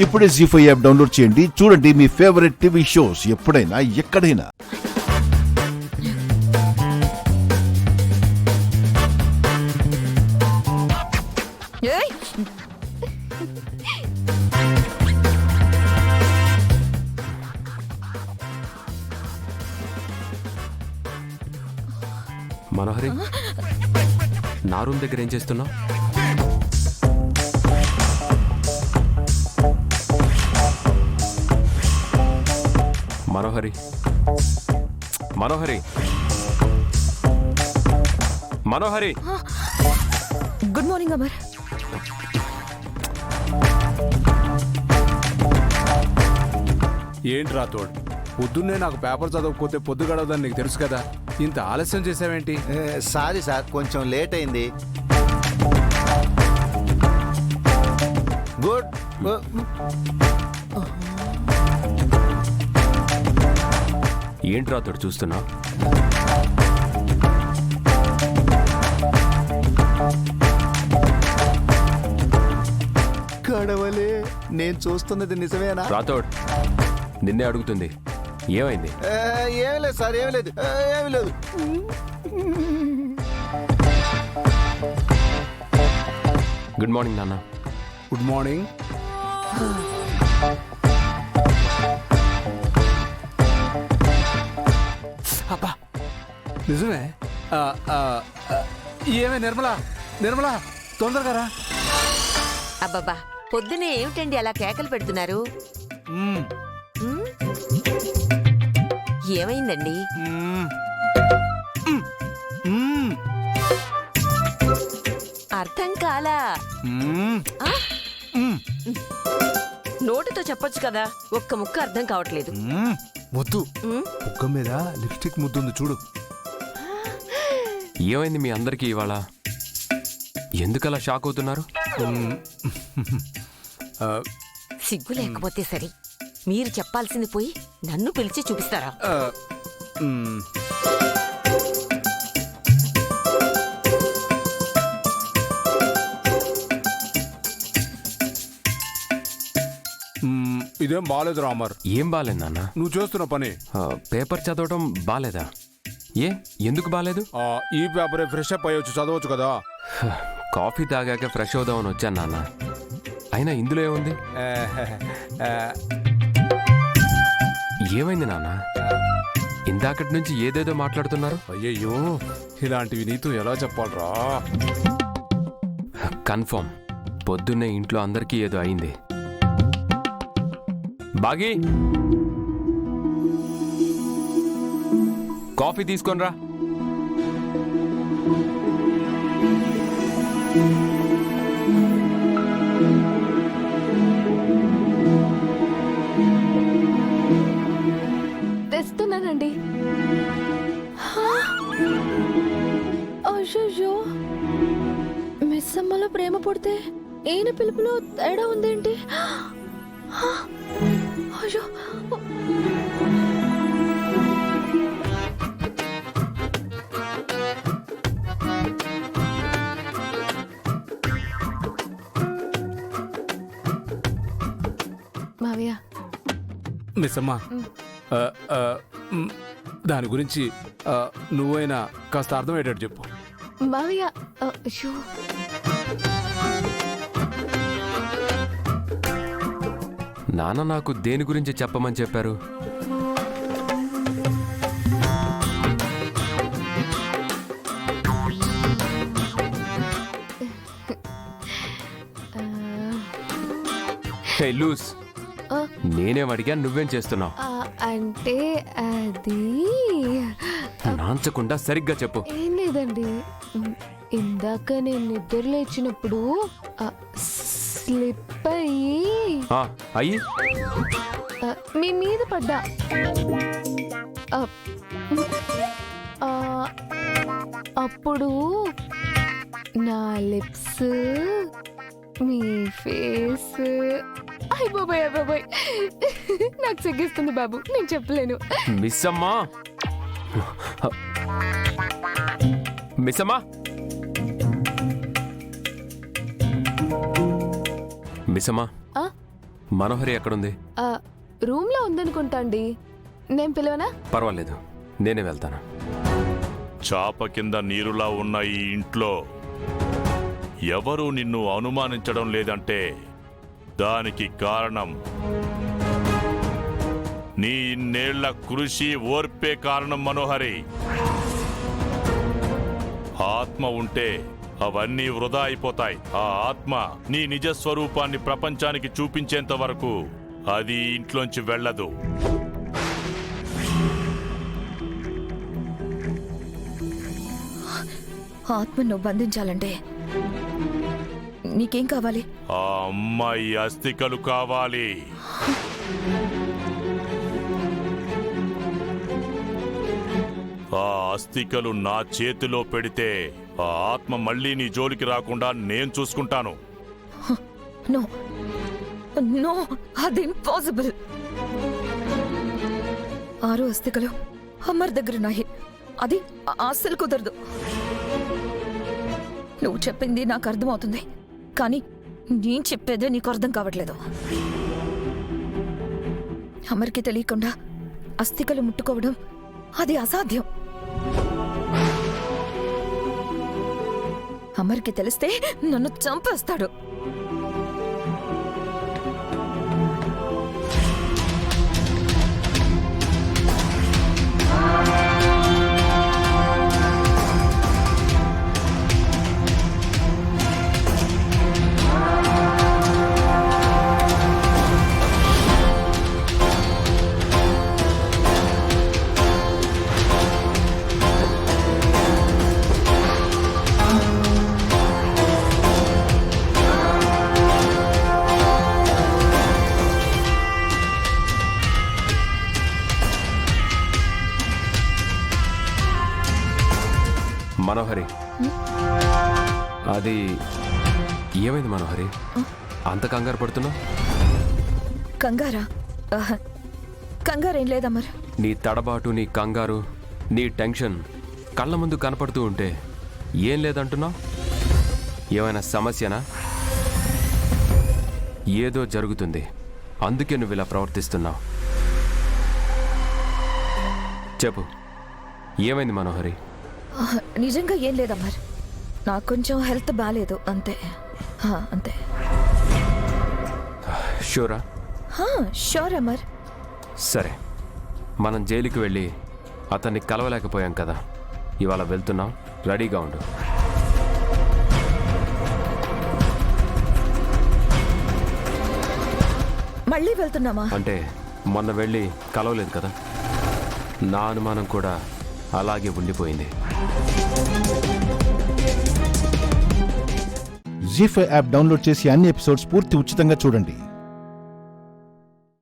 ఇప్పుడే జీ5 app download చేయండి. చూడండి మీ ఫేవరెట్ టీవీ షోస్ ఎప్పుడైనా ఎక్కడైనా. మనోహరి, నా రూమ్ దగ్గర ఏం చేస్తున్నావు? మనోహరి, మనోహరి, మనోహరి. Good morning Amar. ఏంటి రాతోడు, పొద్దున్నే నాకు పేపర్ చదవకపోతే పొద్దు గడవదని నీకు తెలుసు కదా, ఇంత ఆలస్యం చేసావేంటి? సారీ సార్, కొంచెం లేట్ అయింది. గుడ్. ఏంటి రాతోడు చూస్తున్నావు? గడవలే, నేను చూస్తున్నది నిజమేనా? రాతోడ్, నిన్నే అడుగుతుంది, ఏమైంది? ఏమి లేదు సార్, ఏమి లేదు, ఏమి లేదు. గుడ్ మార్నింగ్ నాన్న. Good morning. అబ్బా, నిజమే. ఏమే నిర్మలా, నిర్మలా తొందరగా రా. అబ్బబ్బా, పొద్దునే ఏమిటండి అలా కేకలు పెడుతున్నారు? ఏమైందండి? అర్థం కాలా? నోటితో చెప్పొచ్చు కదా, ఒక్క ముక్క అర్థం కావట్లేదు. వద్దు, బుగ్గ మీద లిప్స్టిక్ ముద్దుంది చూడు. ఏమైంది మీ అందరికీ ఇవాళ? ఎందుకలా షాక్ అవుతున్నారు? సిగ్గు లేకపోతే సరే, మీరు చెప్పాల్సింది పోయి నన్ను పిలిచి చూపిస్తారా? ఇదేం బాలేదు రామర్. ఏం బాలేదు నాన్న? నువ్వు చేస్తున్న పని. పేపర్ చదవడం బాలేదా? ఎందుకు బాలేదు? ఈ పేపరే ఫ్రెష్ అప్ అయ్యొచ్చు, చదవచ్చు కదా. కాఫీ తాగాక ఫ్రెష్ అవుదామని వచ్చాను నాన్న. అయినా ఇందులో ఏముంది? ఏమైంది నాన్న? ఇందాకటి నుంచి ఏదేదో మాట్లాడుతున్నారు. అయ్యయ్యో, ఇలాంటివి నీతో ఎలా చెప్పాలరా? కన్ఫర్మ్ పొద్దున్నే ఇంట్లో అందరికీ ఏదో అయింది. బాగి, కాఫీ తీసుకొనిరా. తెస్తున్నానండి. అయ్యో, మిస్ అమ్మలో ప్రేమ పుడితే ఈయన పిలుపులో తేడా ఉందేంటి? అయ్యో, మావయ్య. మిస్ అమ్మా, దాని గురించి నువ్వైనా కాస్త అర్థమయ్యేటట్టు చెప్పు. మావయ్య, అయ్యో, నాన్న నాకు దేని గురించి చెప్పమని చెప్పారు? హే లూస్, నేనేం అడిగా, నువ్వేం చేస్తున్నావు? అంటే అది నాంచకుండా సరిగ్గా చెప్పు. ఏం లేదండి, ఇందాక నేను నిద్ర లేచినప్పుడు స్లిప్ అయ్యి మీ మీద పడ్డా. అప్పుడు నా లిప్స్, మీ ఫేస్, అయ్య బాబాయ్, అయ్య బాబాయ్, నాకు సిగ్గిస్తుంది బాబు, నేను చెప్పలేను. మిస్ అమ్మా, మిస్ అమ్మా, మిస్ అమ్మా, మనోహరి ఎక్కడుంది? రూమ్ లో ఉందనుకుంటా అండి. నేను పిలవనా? పర్వాలేదు, నేనే వెళ్తాను. చాప కింద నీరులా ఉన్న ఈ ఇంట్లో ఎవరూ నిన్ను అనుమానించడం లేదంటే దానికి కారణం నీ ఇన్నేళ్ల కృషి ఓర్పే కారణం మనోహరి. ఆత్మ ఉంటే అవన్నీ వృధా అయిపోతాయి. ఆ ఆత్మ నీ నిజ స్వరూపాన్ని ప్రపంచానికి చూపించేంత వరకు అది ఇంట్లోంచి వెళ్ళదు. ఆత్మను బంధించాలంటే నీకేం కావాలి? ఆ అమ్మాయి అస్థికలు కావాలి. ఆ అస్థికలు నా చేతిలో పెడితే ఆ ఆత్మ మళ్ళీ నీ జోలికి రాకుండా నేను చూసుకుంటాను. నో నో, అది ఇంపాసిబుల్. 6 అస్థికలు అమర్ దగ్గరున్నాయి. అది అస్సలు కుదరదు. నువ్వు చెప్పింది నాకు అర్థమవుతుంది, కానీ నేను చెప్పేదే నీకు అర్థం కావట్లేదు. అమర్కి తెలియకుండా అస్థికలు ముట్టుకోవడం అది అసాధ్యం. అమర్కి తెలిస్తే నన్ను చంపేస్తాడు. మనోహరి, అది ఏమైంది మనోహరి? అంత కంగారు పడుతున్నావు? కంగారా? కంగారేం లేదమ్మర్. నీ తడబాటు, నీ కంగారు, నీ టెన్షన్ కళ్ళ ముందు కనపడుతూ ఉంటే ఏం లేదంటున్నావు? ఏమైనా సమస్యనా? ఏదో జరుగుతుంది, అందుకే నువ్వు ఇలా ప్రవర్తిస్తున్నావు. చెప్పు, ఏమైంది మనోహరి? నిజంగా ఏం లేదమ్మర్. నాకు కొంచెం హెల్త్ బాగాలేదు, అంతే. అంతే. షూరా? షూర్ అమర్. సరే, మనం జైలుకి వెళ్ళి అతన్ని కలవలేకపోయాం కదా, ఇవాళ వెళ్తున్నాం, రెడీగా ఉండు. మళ్ళీ వెళ్తున్నామా? అంటే మొన్న వెళ్ళి కలవలేదు కదా, నా అనుమానం కూడా అలాగే ఉండిపోయింది. జీ5 యాప్ డౌన్లోడ్ చేసి అన్ని ఎపిసోడ్స్ పూర్తి ఉచితంగా చూడండి.